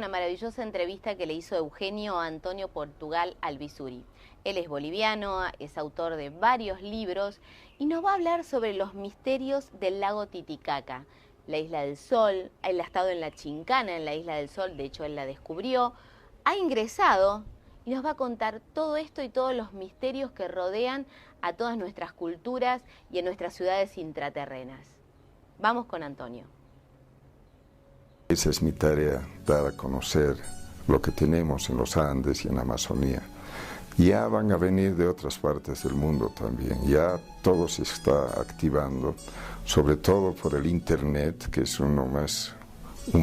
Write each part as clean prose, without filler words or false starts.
una maravillosa entrevista que le hizo Eugenio Antonio Portugal Alvisuri. Él es boliviano, es autor de varios libros y nos va a hablar sobre los misterios del lago Titicaca, la Isla del Sol. Él ha estado en la Chincana, en la Isla del Sol, de hecho él la descubrió, ha ingresado y nos va a contar todo esto y todos los misterios que rodean a todas nuestras culturas y a nuestras ciudades intraterrenas. Vamos con Antonio. Esa es mi tarea, dar a conocer lo que tenemos en los Andes y en la Amazonía. Ya van a venir de otras partes del mundo también, ya todo se está activando, sobre todo por el Internet, que es un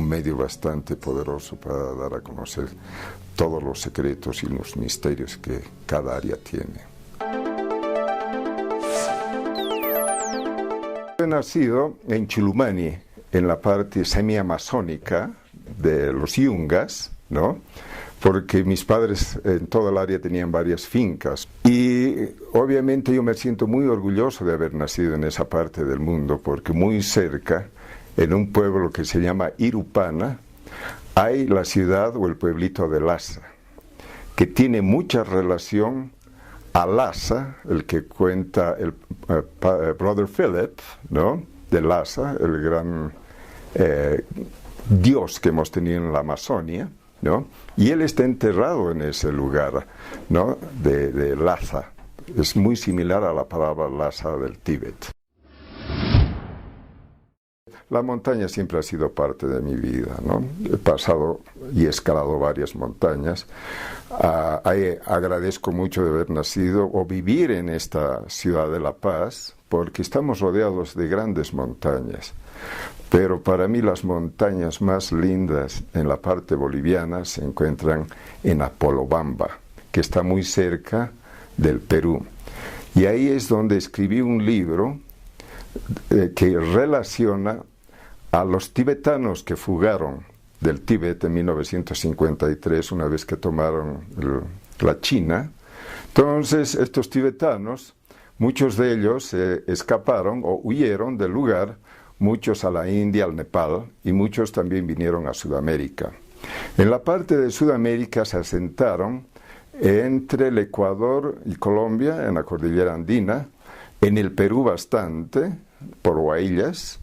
medio bastante poderoso para dar a conocer todos los secretos y los misterios que cada área tiene. He nacido en Chilumani, en la parte semiamazónica de los Yungas, ¿no? Porque mis padres en toda el área tenían varias fincas. Y obviamente yo me siento muy orgulloso de haber nacido en esa parte del mundo, porque muy cerca, en un pueblo que se llama Irupana, hay la ciudad o el pueblito de Lhasa, que tiene mucha relación a Lhasa, el que cuenta el Brother Philip, ¿no? De Lhasa, el gran dios que hemos tenido en la Amazonia, ¿no? Y él está enterrado en ese lugar, ¿no? de Lhasa. Es muy similar a la palabra Lhasa del Tíbet. La montaña siempre ha sido parte de mi vida, ¿no? He pasado y escalado varias montañas. Agradezco mucho de haber nacido o vivir en esta ciudad de La Paz, porque estamos rodeados de grandes montañas. Pero para mí las montañas más lindas en la parte boliviana se encuentran en Apolobamba, que está muy cerca del Perú. Y ahí es donde escribí un libro que relaciona a los tibetanos que fugaron del Tíbet en 1953, una vez que tomaron la China. Entonces, estos tibetanos, muchos de ellos escaparon o huyeron del lugar, muchos a la India, al Nepal, y muchos también vinieron a Sudamérica. En la parte de Sudamérica se asentaron entre el Ecuador y Colombia, en la cordillera andina, en el Perú bastante, por Huayllas,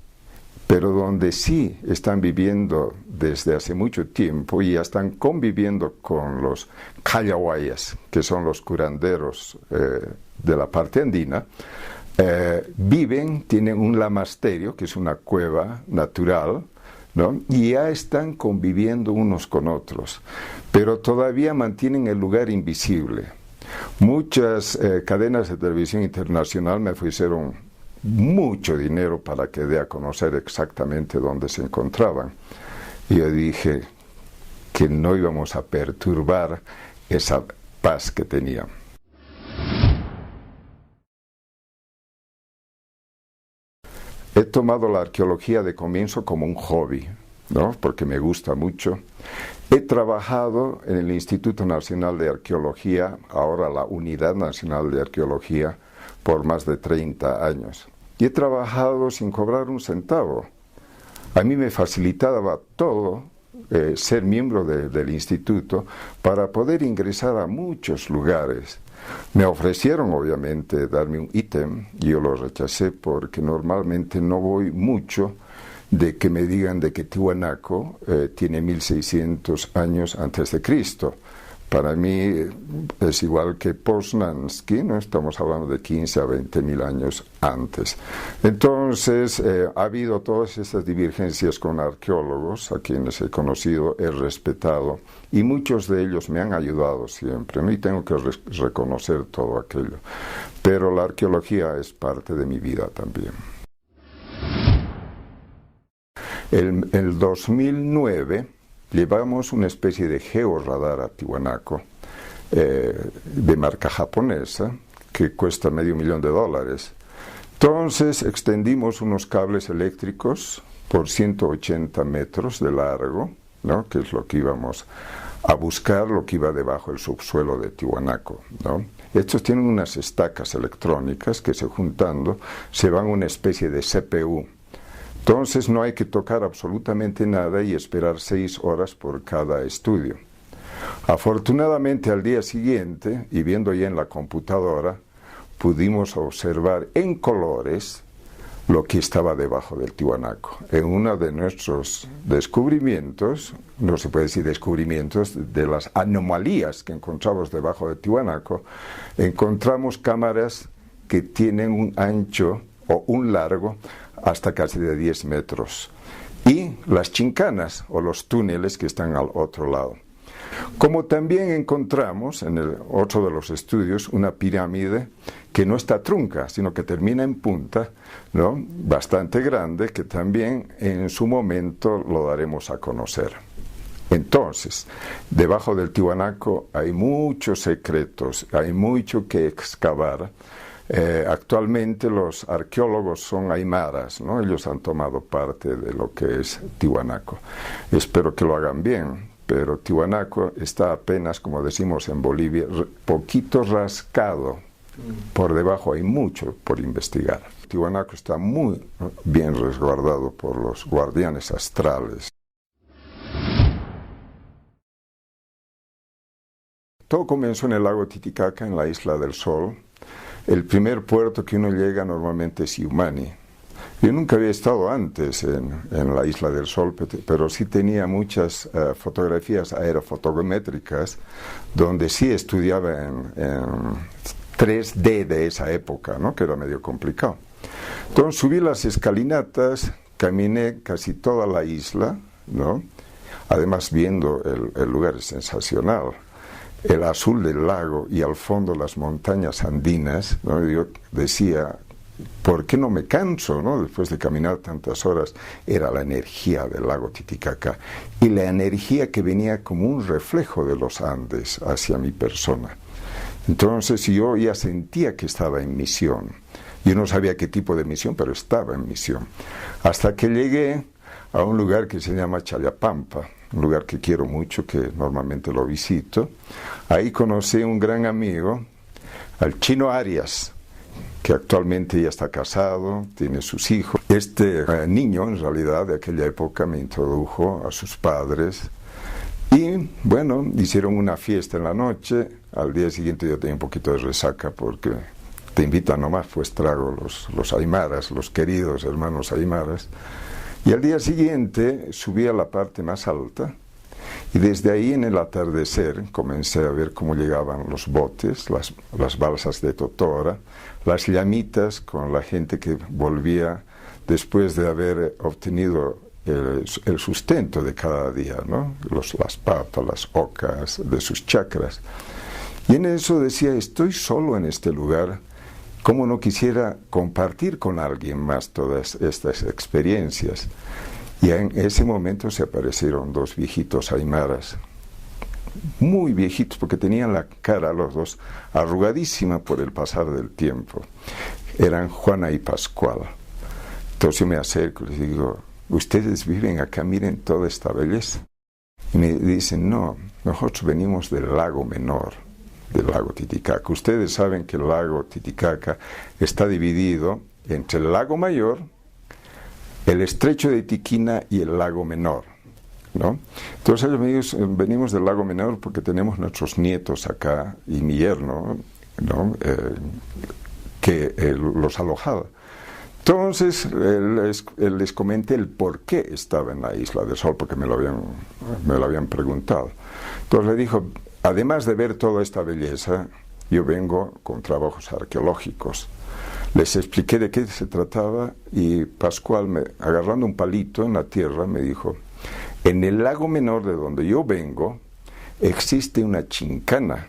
pero donde sí están viviendo desde hace mucho tiempo y ya están conviviendo con los callahuayas, que son los curanderos de la parte andina. Tienen un lamasterio, que es una cueva natural, ¿no? Y ya están conviviendo unos con otros, pero todavía mantienen el lugar invisible. Muchas cadenas de televisión internacional me ofrecieron mucho dinero para que dé a conocer exactamente dónde se encontraban. Y yo dije que no íbamos a perturbar esa paz que tenían. He tomado la arqueología de comienzo como un hobby, ¿no? Porque me gusta mucho. He trabajado en el Instituto Nacional de Arqueología, ahora la Unidad Nacional de Arqueología, por más de 30 años. Y he trabajado sin cobrar un centavo. A mí me facilitaba todo ser miembro del instituto para poder ingresar a muchos lugares. Me ofrecieron, obviamente, darme un ítem, y yo lo rechacé porque normalmente no voy mucho de que me digan de que Tiwanaku tiene 1600 años antes de Cristo. Para mí es igual que Poznański, ¿no? Estamos hablando de 15 a 20 mil años antes. Entonces, ha habido todas estas divergencias con arqueólogos, a quienes he conocido, he respetado, y muchos de ellos me han ayudado siempre, ¿no? Y tengo que reconocer todo aquello. Pero la arqueología es parte de mi vida también. En 2009... llevamos una especie de georradar a Tiwanaku de marca japonesa que cuesta $500,000. Entonces extendimos unos cables eléctricos por 180 metros de largo, ¿no? Que es lo que íbamos a buscar, lo que iba debajo del subsuelo de Tiwanaku, ¿no? Estos tienen unas estacas electrónicas que, se juntando, se van a una especie de CPU. Entonces no hay que tocar absolutamente nada y esperar 6 horas por cada estudio. Afortunadamente al día siguiente, y viendo ya en la computadora, pudimos observar en colores lo que estaba debajo del Tiwanaku. En uno de nuestros descubrimientos, no se puede decir descubrimientos, de las anomalías que encontramos debajo del Tiwanaku, encontramos cámaras que tienen un ancho o un largo hasta casi de 10 metros. Y las chincanas o los túneles que están al otro lado. Como también encontramos en el otro de los estudios una pirámide que no está trunca, sino que termina en punta, ¿no? Bastante grande, que también en su momento lo daremos a conocer. Entonces, debajo del Tiwanaku hay muchos secretos, hay mucho que excavar. Actualmente los arqueólogos son aymaras, ¿no? Ellos han tomado parte de lo que es Tiwanaku. Espero que lo hagan bien, pero Tiwanaku está apenas, como decimos en Bolivia, poquito rascado. Por debajo hay mucho por investigar. Tiwanaku está muy bien resguardado por los guardianes astrales. Todo comenzó en el lago Titicaca, en la Isla del Sol. El primer puerto que uno llega normalmente es Iumani. Yo nunca había estado antes en la Isla del Sol, pero sí tenía muchas fotografías aerofotométricas donde sí estudiaba en 3D de esa época, ¿no? Que era medio complicado. Entonces subí las escalinatas, caminé casi toda la isla, ¿no? Además viendo el lugar es sensacional. El azul del lago y al fondo las montañas andinas, ¿no? Yo decía, ¿por qué no me canso, ¿no? Después de caminar tantas horas? Era la energía del lago Titicaca y la energía que venía como un reflejo de los Andes hacia mi persona. Entonces yo ya sentía que estaba en misión. Yo no sabía qué tipo de misión, pero estaba en misión. Hasta que llegué a un lugar que se llama Chayapampa, un lugar que quiero mucho, que normalmente lo visito. Ahí conocí a un gran amigo, al Chino Arias, que actualmente ya está casado, tiene sus hijos. Este niño, en realidad, de aquella época me introdujo a sus padres. Y, bueno, hicieron una fiesta en la noche. Al día siguiente yo tenía un poquito de resaca porque te invitan nomás, pues trago los aymaras, los queridos hermanos aymaras. Y al día siguiente subí a la parte más alta y desde ahí en el atardecer comencé a ver cómo llegaban los botes, las balsas de Totora, las llamitas con la gente que volvía después de haber obtenido el sustento de cada día, ¿no? Las papas, las ocas de sus chacras. Y en eso decía, estoy solo en este lugar, ¿cómo no quisiera compartir con alguien más todas estas experiencias? Y en ese momento se aparecieron 2 viejitos aymaras, muy viejitos, porque tenían la cara, los dos, arrugadísima por el pasar del tiempo. Eran Juana y Pascual. Entonces yo me acerco y les digo, ¿ustedes viven acá? Miren toda esta belleza. Y me dicen, no, nosotros venimos del lago menor, del lago Titicaca. Ustedes saben que el lago Titicaca está dividido entre el lago mayor, el estrecho de Tiquina y el lago menor, ¿no? Entonces ellos me dicen, venimos del lago menor porque tenemos nuestros nietos acá y mi yerno, ¿no? Que los alojaba. Entonces les comenté el por qué estaba en la Isla del Sol, porque me lo habían preguntado. Entonces le dijo, además de ver toda esta belleza, yo vengo con trabajos arqueológicos. Les expliqué de qué se trataba y Pascual, agarrando un palito en la tierra, me dijo, en el lago menor de donde yo vengo existe una chincana.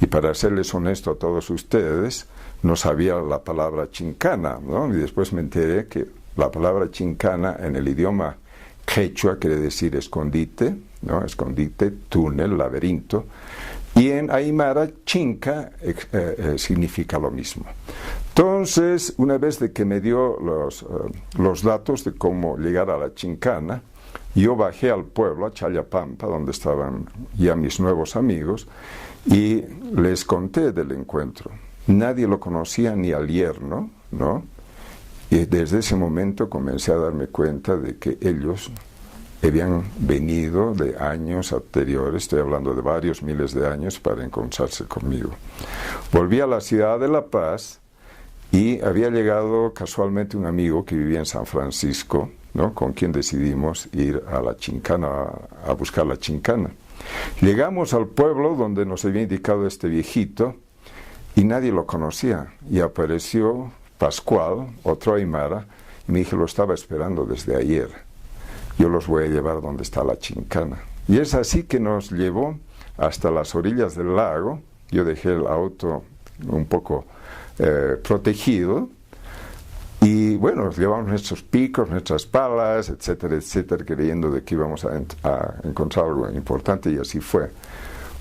Y para serles honesto a todos ustedes, no sabía la palabra chincana, ¿no? Y después me enteré que la palabra chincana en el idioma quechua quiere decir escondite, ¿no? Escondite, túnel, laberinto. Y en aymara, chinca significa lo mismo. Entonces, una vez de que me dio los datos de cómo llegar a la chincana, yo bajé al pueblo, a Chayapampa, donde estaban ya mis nuevos amigos, y les conté del encuentro. Nadie lo conocía, ni al yerno, ¿no? Y desde ese momento comencé a darme cuenta de que ellos habían venido de años anteriores, estoy hablando de varios miles de años, para encontrarse conmigo. Volví a la ciudad de La Paz y había llegado casualmente un amigo que vivía en San Francisco, ¿no?, con quien decidimos ir a la Chincana, a buscar la Chincana. Llegamos al pueblo donde nos había indicado este viejito y nadie lo conocía, y apareció Pascual, otro aymara, y me dijo: lo estaba esperando desde ayer, yo los voy a llevar donde está la Chincana. Y es así que nos llevó hasta las orillas del lago. Yo dejé el auto un poco protegido, y bueno, llevamos nuestros picos, nuestras palas, etcétera, etcétera, creyendo de que íbamos a encontrar algo importante, y así fue.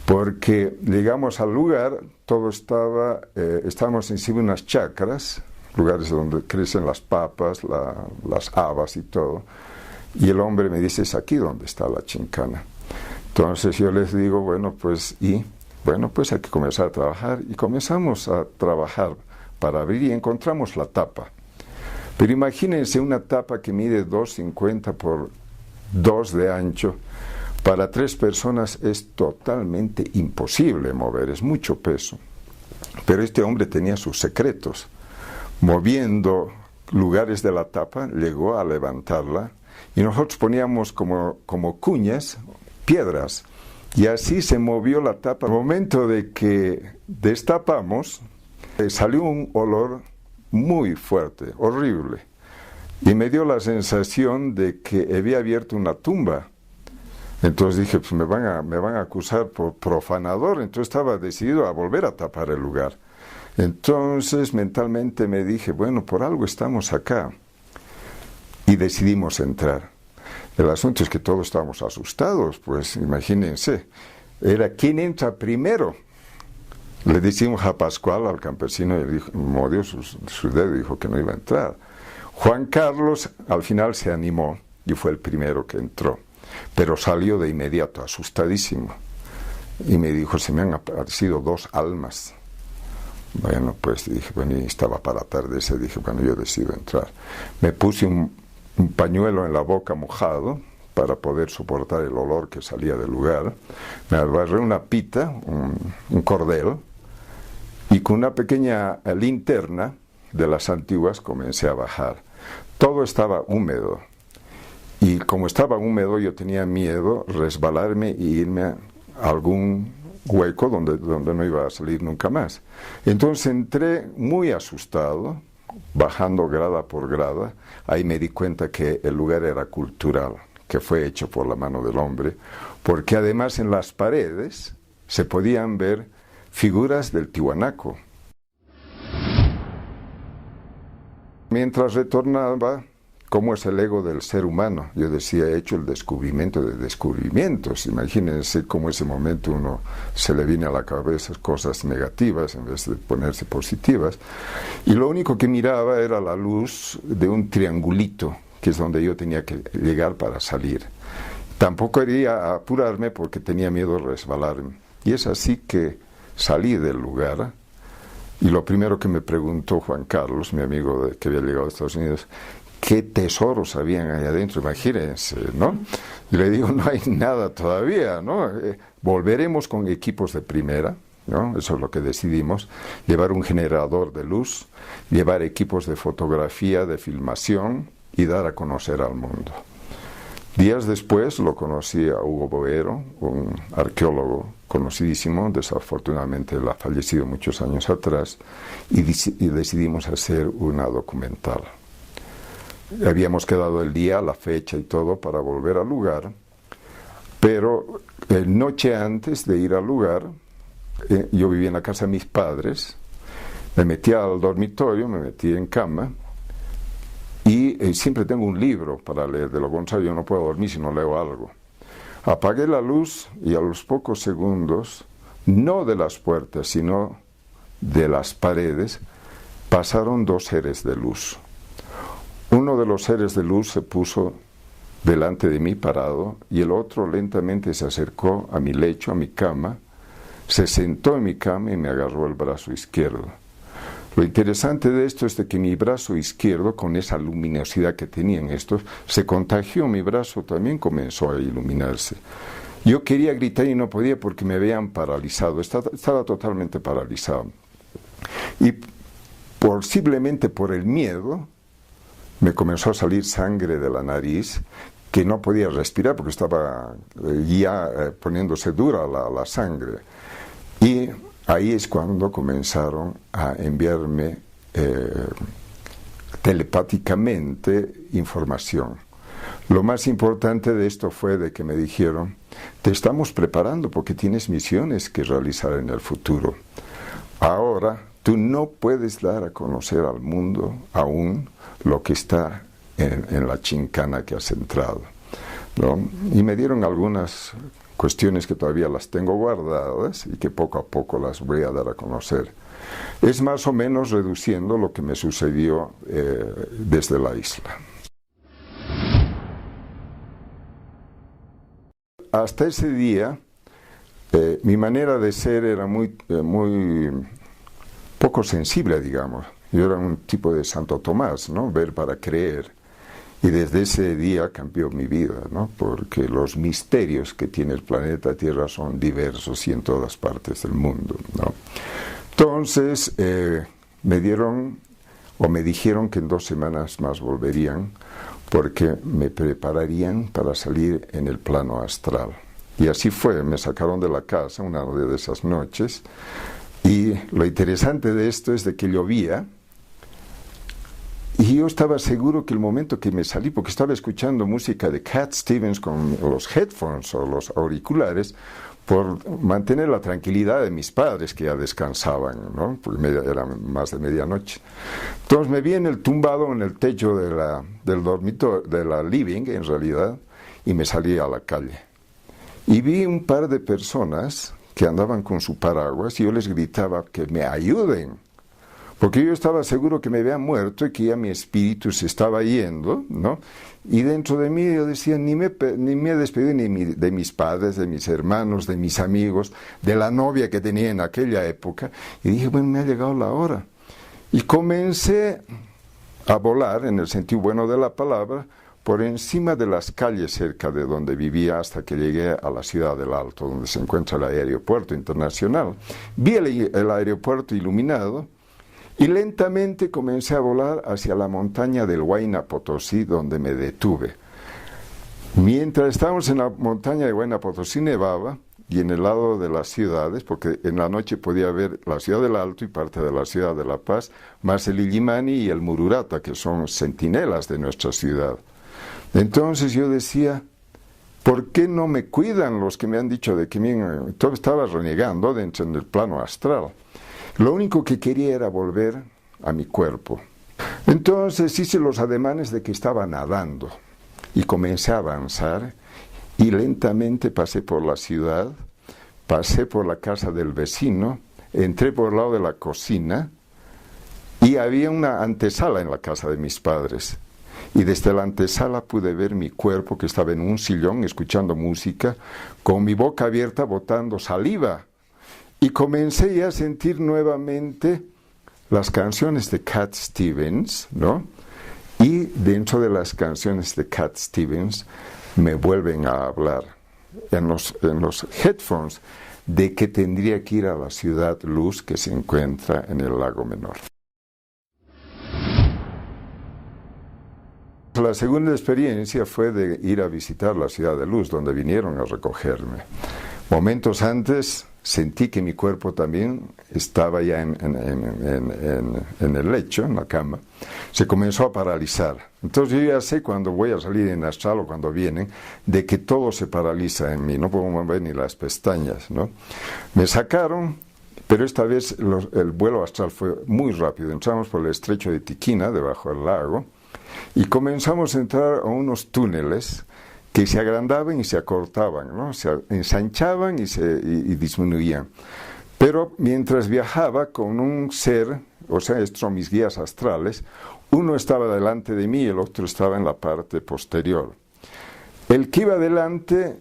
Porque llegamos al lugar, todo estaba, estábamos encima de unas chacras, lugares donde crecen las papas, las habas y todo, y el hombre me dice: es aquí donde está la Chincana. Entonces yo les digo: bueno, pues hay que comenzar a trabajar, y comenzamos a trabajar para abrir, y encontramos la tapa. Pero imagínense una tapa que mide 2,50 por 2 de ancho. Para 3 personas es totalmente imposible mover, es mucho peso. Pero este hombre tenía sus secretos. Moviendo lugares de la tapa, llegó a levantarla, y nosotros poníamos como cuñas, piedras, y así se movió la tapa. Al momento de que destapamos, salió un olor muy fuerte, horrible, y me dio la sensación de que había abierto una tumba. Entonces dije: pues me van a acusar por profanador. Entonces estaba decidido a volver a tapar el lugar. Entonces mentalmente me dije: bueno, por algo estamos acá, y decidimos entrar. El asunto es que todos estábamos asustados, pues imagínense, era quién entra primero. Le decimos a Pascual, al campesino, y dijo, movió su dedo y dijo que no iba a entrar. Juan Carlos al final se animó y fue el primero que entró, pero salió de inmediato, asustadísimo, y me dijo: se me han aparecido 2 almas. Bueno, pues dije, bueno, y estaba para atardecer, dije, bueno, yo decido entrar. Me puse un pañuelo en la boca mojado para poder soportar el olor que salía del lugar. Me agarré una pita, un cordel, y con una pequeña linterna de las antiguas comencé a bajar. Todo estaba húmedo, y como estaba húmedo yo tenía miedo resbalarme y irme a algún hueco donde no iba a salir nunca más. Entonces entré muy asustado, bajando grada por grada. Ahí me di cuenta que el lugar era cultural, que fue hecho por la mano del hombre, porque además en las paredes se podían ver figuras del Tiwanaku. Mientras retornaba, ¿cómo es el ego del ser humano? Yo decía: he hecho el descubrimiento de descubrimientos. Imagínense cómo en ese momento uno se le viene a la cabeza cosas negativas en vez de ponerse positivas. Y lo único que miraba era la luz de un triangulito, que es donde yo tenía que llegar para salir. Tampoco quería apurarme porque tenía miedo de resbalarme. Y es así que salí del lugar, y lo primero que me preguntó Juan Carlos, mi amigo que había llegado a Estados Unidos: ¿qué tesoros habían ahí adentro? Imagínense, ¿no? Y le digo: no hay nada todavía, ¿no? Volveremos con equipos de primera, ¿no? Eso es lo que decidimos: llevar un generador de luz, llevar equipos de fotografía, de filmación, y dar a conocer al mundo. Días después lo conocí a Hugo Boero, un arqueólogo conocidísimo. Desafortunadamente él ha fallecido muchos años atrás, y decidimos hacer una documental. Habíamos quedado el día, la fecha y todo para volver al lugar, pero noche antes de ir al lugar, yo vivía en la casa de mis padres, me metí al dormitorio, me metí en cama, y siempre tengo un libro para leer, de lo contrario yo no puedo dormir si no leo algo. Apagué la luz, y a los pocos segundos, no de las puertas, sino de las paredes, pasaron 2 seres de luz. Uno de los seres de luz se puso delante de mí parado, y el otro lentamente se acercó a mi lecho, a mi cama, se sentó en mi cama y me agarró el brazo izquierdo. Lo interesante de esto es de que mi brazo izquierdo, con esa luminosidad que tenían estos, se contagió, mi brazo también comenzó a iluminarse. Yo quería gritar y no podía porque me habían paralizado, estaba totalmente paralizado. Y posiblemente por el miedo, me comenzó a salir sangre de la nariz, que no podía respirar porque estaba ya poniéndose dura la sangre. Y ahí es cuando comenzaron a enviarme telepáticamente información. Lo más importante de esto fue de que me dijeron: te estamos preparando porque tienes misiones que realizar en el futuro. Ahora tú no puedes dar a conocer al mundo aún lo que está en la chincana que has entrado, ¿no? Y me dieron algunas cuestiones que todavía las tengo guardadas y que poco a poco las voy a dar a conocer. Es más o menos reduciendo lo que me sucedió desde la isla. Hasta ese día, mi manera de ser era muy poco sensible, digamos. Yo era un tipo de Santo Tomás, ¿no? Ver para creer. Y desde ese día cambió mi vida, ¿no? Porque los misterios que tiene el planeta Tierra son diversos y en todas partes del mundo, ¿no? Entonces, me dijeron que en 2 semanas más volverían, porque me prepararían para salir en el plano astral. Y así fue, me sacaron de la casa una de esas noches, y lo interesante de esto es de que llovía, y yo estaba seguro que el momento que me salí, porque estaba escuchando música de Cat Stevens con los headphones o los auriculares, por mantener la tranquilidad de mis padres que ya descansaban, ¿no? Porque era más de medianoche. Entonces me vi tumbado en el techo del dormitorio, de la living en realidad, y me salí a la calle. Y vi un par de personas que andaban con su paraguas y yo les gritaba que me ayuden, porque yo estaba seguro que me había muerto y que ya mi espíritu se estaba yendo, ¿no? Y dentro de mí yo decía, ni me he despedido de mis padres, de mis hermanos, de mis amigos, de la novia que tenía en aquella época. Y dije, bueno, me ha llegado la hora. Y comencé a volar, en el sentido bueno de la palabra, por encima de las calles cerca de donde vivía hasta que llegué a la ciudad del Alto, donde se encuentra el aeropuerto internacional. Vi el aeropuerto iluminado, y lentamente comencé a volar hacia la montaña del Huayna Potosí, donde me detuve. Mientras estábamos en la montaña de Huayna Potosí nevaba, y en el lado de las ciudades, porque en la noche podía ver la ciudad del Alto y parte de la ciudad de La Paz, más el Illimani y el Mururata, que son centinelas de nuestra ciudad. Entonces yo decía, ¿por qué no me cuidan los que me han dicho de que todo estaba renegando dentro en el plano astral? Lo único que quería era volver a mi cuerpo. Entonces hice los ademanes de que estaba nadando y comencé a avanzar y lentamente pasé por la ciudad, pasé por la casa del vecino, entré por el lado de la cocina y había una antesala en la casa de mis padres. Y desde la antesala pude ver mi cuerpo que estaba en un sillón escuchando música, con mi boca abierta botando saliva. Y comencé ya a sentir nuevamente las canciones de Cat Stevens, ¿no? Y dentro de las canciones de Cat Stevens me vuelven a hablar en los headphones de que tendría que ir a la ciudad Luz que se encuentra en el Lago Menor. La segunda experiencia fue de ir a visitar la ciudad de Luz, donde vinieron a recogerme. Momentos antes sentí que mi cuerpo también estaba ya en el lecho, en la cama. Se comenzó a paralizar. Entonces yo ya sé cuando voy a salir en astral o cuando vienen, de que todo se paraliza en mí, no puedo mover ni las pestañas, ¿no? Me sacaron, pero esta vez el vuelo astral fue muy rápido. Entramos por el estrecho de Tiquina, debajo del lago, y comenzamos a entrar a unos túneles que se agrandaban y se acortaban, ¿no? Se ensanchaban y disminuían. Pero mientras viajaba con un ser, o sea, estos son mis guías astrales, uno estaba delante de mí y el otro estaba en la parte posterior. El que iba delante,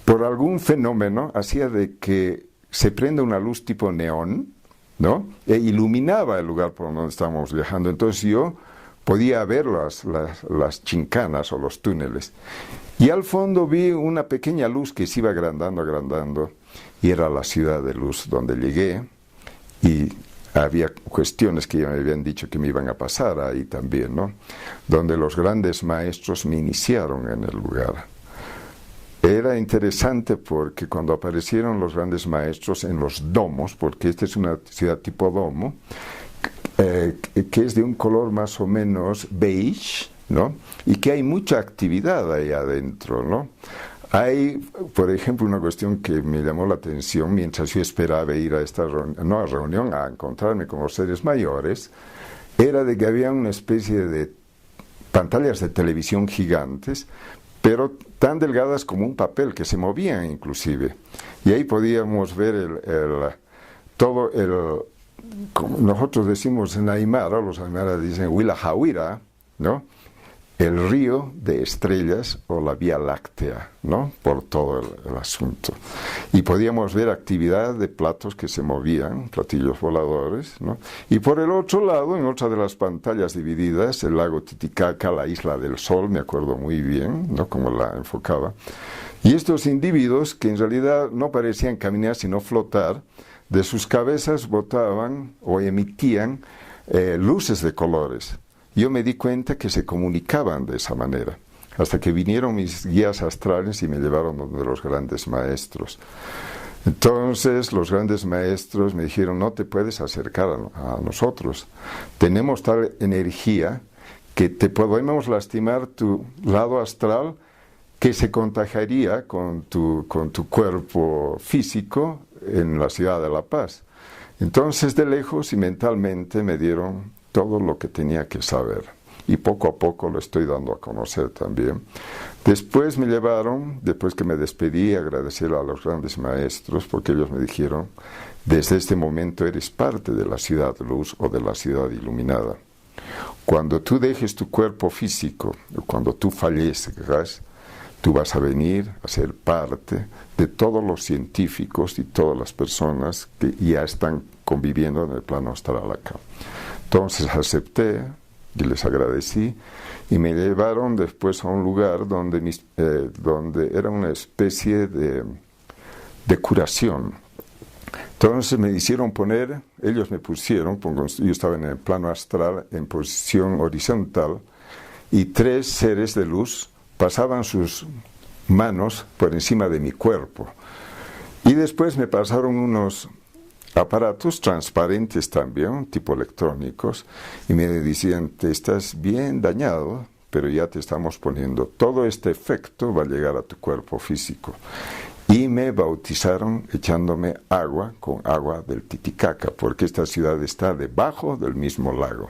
por algún fenómeno, hacía de que se prenda una luz tipo neón, ¿no? E iluminaba el lugar por donde estábamos viajando. Entonces yo podía ver las chincanas o los túneles. Y al fondo vi una pequeña luz que se iba agrandando, agrandando, y era la ciudad de luz donde llegué, y había cuestiones que ya me habían dicho que me iban a pasar ahí también, ¿no? Donde los grandes maestros me iniciaron en el lugar. Era interesante porque cuando aparecieron los grandes maestros en los domos, porque esta es una ciudad tipo domo, que es de un color más o menos beige, ¿no? Y que hay mucha actividad ahí adentro, ¿no? Hay, por ejemplo, una cuestión que me llamó la atención mientras yo esperaba ir a esta reunión, a encontrarme con los seres mayores, era de que había una especie de pantallas de televisión gigantes, pero tan delgadas como un papel, que se movían inclusive. Y ahí podíamos ver todo el, como nosotros decimos en Aymara, los aymaras dicen Huila Jawira, ¿no? El río de estrellas o la Vía Láctea, ¿no? Por todo el asunto. Y podíamos ver actividad de platos que se movían, platillos voladores, ¿no? Y por el otro lado, en otra de las pantallas divididas, el lago Titicaca, la Isla del Sol, me acuerdo muy bien, ¿no? Como la enfocaba. Y estos individuos, que en realidad no parecían caminar sino flotar, de sus cabezas botaban o emitían luces de colores. Yo me di cuenta que se comunicaban de esa manera, hasta que vinieron mis guías astrales y me llevaron donde los grandes maestros. Entonces los grandes maestros me dijeron, no te puedes acercar a nosotros, tenemos tal energía que te podemos lastimar tu lado astral, que se contagiaría con tu cuerpo físico en la ciudad de La Paz. Entonces de lejos y mentalmente me dieron todo lo que tenía que saber, y poco a poco lo estoy dando a conocer también. Después me llevaron, después que me despedí, a agradecer a los grandes maestros, porque ellos me dijeron, desde este momento eres parte de la ciudad luz o de la ciudad iluminada. Cuando tú dejes tu cuerpo físico, cuando tú fallezcas, tú vas a venir a ser parte de todos los científicos y todas las personas que ya están conviviendo en el plano astral acá. Entonces acepté y les agradecí, y me llevaron después a un lugar donde era una especie de curación. Entonces me hicieron poner, ellos me pusieron, yo estaba en el plano astral en posición horizontal, y 3 seres de luz pasaban sus manos por encima de mi cuerpo. Y después me pasaron unos aparatos transparentes también, tipo electrónicos, y me decían, te estás bien dañado, pero ya te estamos poniendo, todo este efecto va a llegar a tu cuerpo físico. Y me bautizaron echándome agua con agua del Titicaca, porque esta ciudad está debajo del mismo lago.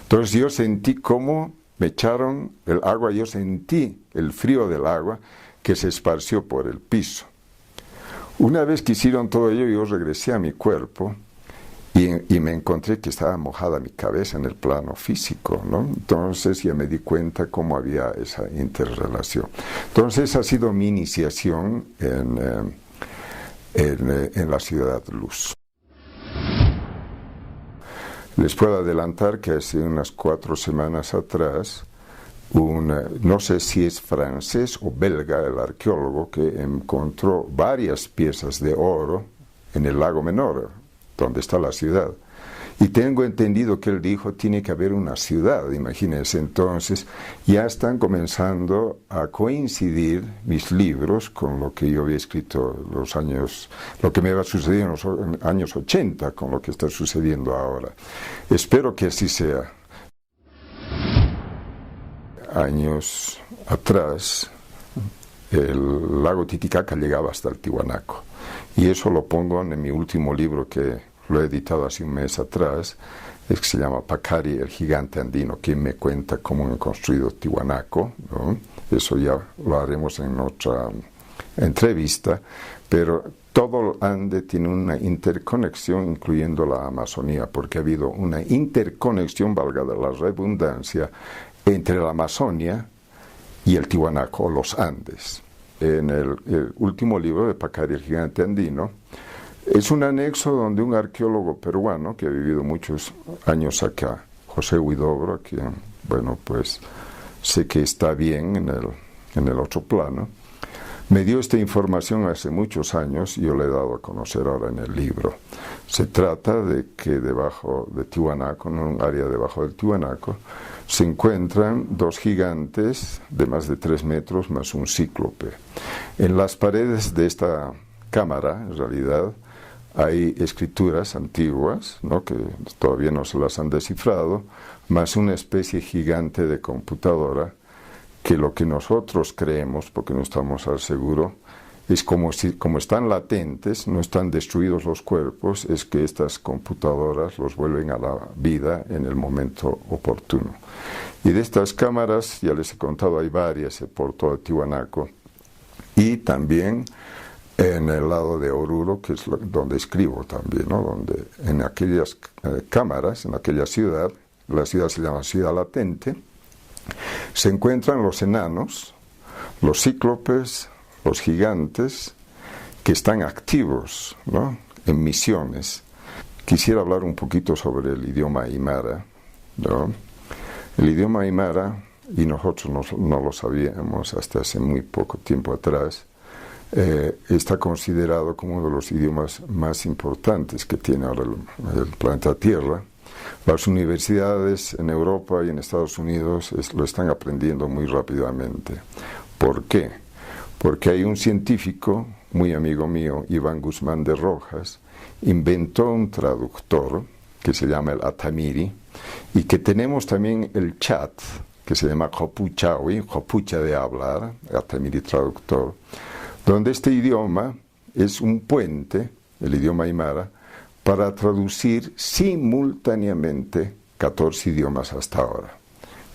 Entonces yo sentí cómo me echaron el agua, yo sentí el frío del agua que se esparció por el piso. Una vez que hicieron todo ello, yo regresé a mi cuerpo y me encontré que estaba mojada mi cabeza en el plano físico, ¿no? Entonces ya me di cuenta cómo había esa interrelación. Entonces ha sido mi iniciación en la ciudad luz. Les puedo adelantar que hace unas 4 semanas atrás, no sé si es francés o belga, el arqueólogo, que encontró varias piezas de oro en el lago Menor, donde está la ciudad. Y tengo entendido que él dijo, tiene que haber una ciudad, imagínense. Entonces ya están comenzando a coincidir mis libros con lo que yo había escrito lo que me va a suceder en los años 80, con lo que está sucediendo ahora. Espero que así sea. Años atrás, el lago Titicaca llegaba hasta el Tiwanaku, y eso lo pongo en mi último libro, que lo he editado hace un mes atrás, que se llama Pacari, el gigante andino, que me cuenta cómo han construido Tiwanaku, ¿no? Eso ya lo haremos en otra entrevista, pero todo el Ande tiene una interconexión, incluyendo la Amazonía, porque ha habido una interconexión, valga de la redundancia, entre la Amazonia y el Tiwanaku, los Andes. En el último libro de Pacari, el gigante andino, Es un anexo donde un arqueólogo peruano que ha vivido muchos años acá, José Huidobro, quien, bueno, pues sé que está bien en el otro plano, me dio esta información hace muchos años y yo le he dado a conocer ahora en el libro. Se trata de que debajo de Tiwanaku, en un área debajo del Tiwanaku, se encuentran dos gigantes de más de 3 metros más un cíclope. En las paredes de esta cámara, en realidad, hay escrituras antiguas, ¿no?, que todavía no se las han descifrado, más una especie gigante de computadora que lo que nosotros creemos, porque no estamos al seguro, es como están latentes, no están destruidos los cuerpos, es que estas computadoras los vuelven a la vida en el momento oportuno. Y de estas cámaras, ya les he contado, hay varias por todo Tiwanaku, y también en el lado de Oruro, que es donde escribo también, ¿no?, donde en aquellas cámaras, en aquella ciudad, la ciudad se llama Ciudad Latente, se encuentran los enanos, los cíclopes, los gigantes, que están activos, ¿no?, en misiones. Quisiera hablar un poquito sobre el idioma aymara, ¿no? El idioma aymara, y nosotros no lo sabíamos hasta hace muy poco tiempo atrás, está considerado como uno de los idiomas más importantes que tiene ahora el planeta Tierra. Las universidades en Europa y en Estados Unidos lo están aprendiendo muy rápidamente. ¿Por qué? Porque hay un científico, muy amigo mío, Iván Guzmán de Rojas, inventó un traductor que se llama el Atamiri, y que tenemos también el chat, que se llama Hopuchawi, Hopucha de hablar, Atamiri traductor, donde este idioma es un puente, el idioma aymara, para traducir simultáneamente 14 idiomas hasta ahora.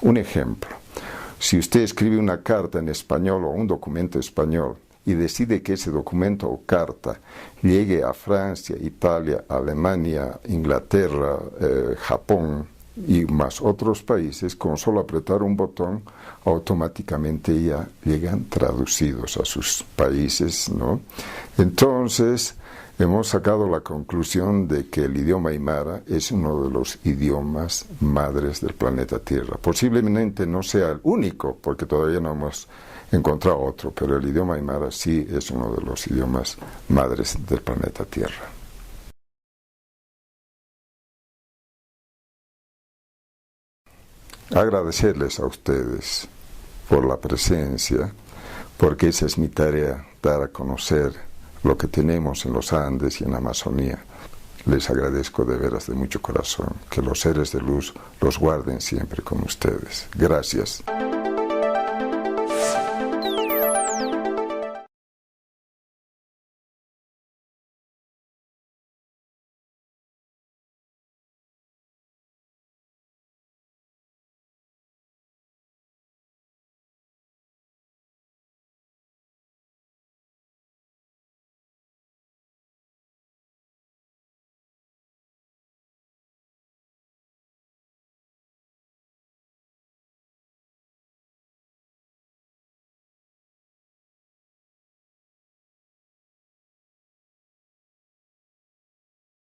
Un ejemplo, si usted escribe una carta en español o un documento español y decide que ese documento o carta llegue a Francia, Italia, Alemania, Inglaterra, Japón y más otros países, con solo apretar un botón, automáticamente ya llegan traducidos a sus países, ¿no? Entonces, hemos sacado la conclusión de que el idioma aymara es uno de los idiomas madres del planeta Tierra. Posiblemente no sea el único, porque todavía no hemos encontrado otro, pero el idioma aymara sí es uno de los idiomas madres del planeta Tierra. Agradecerles a ustedes por la presencia, porque esa es mi tarea, dar a conocer lo que tenemos en los Andes y en la Amazonía. Les agradezco de veras de mucho corazón. Que los seres de luz los guarden siempre con ustedes. Gracias.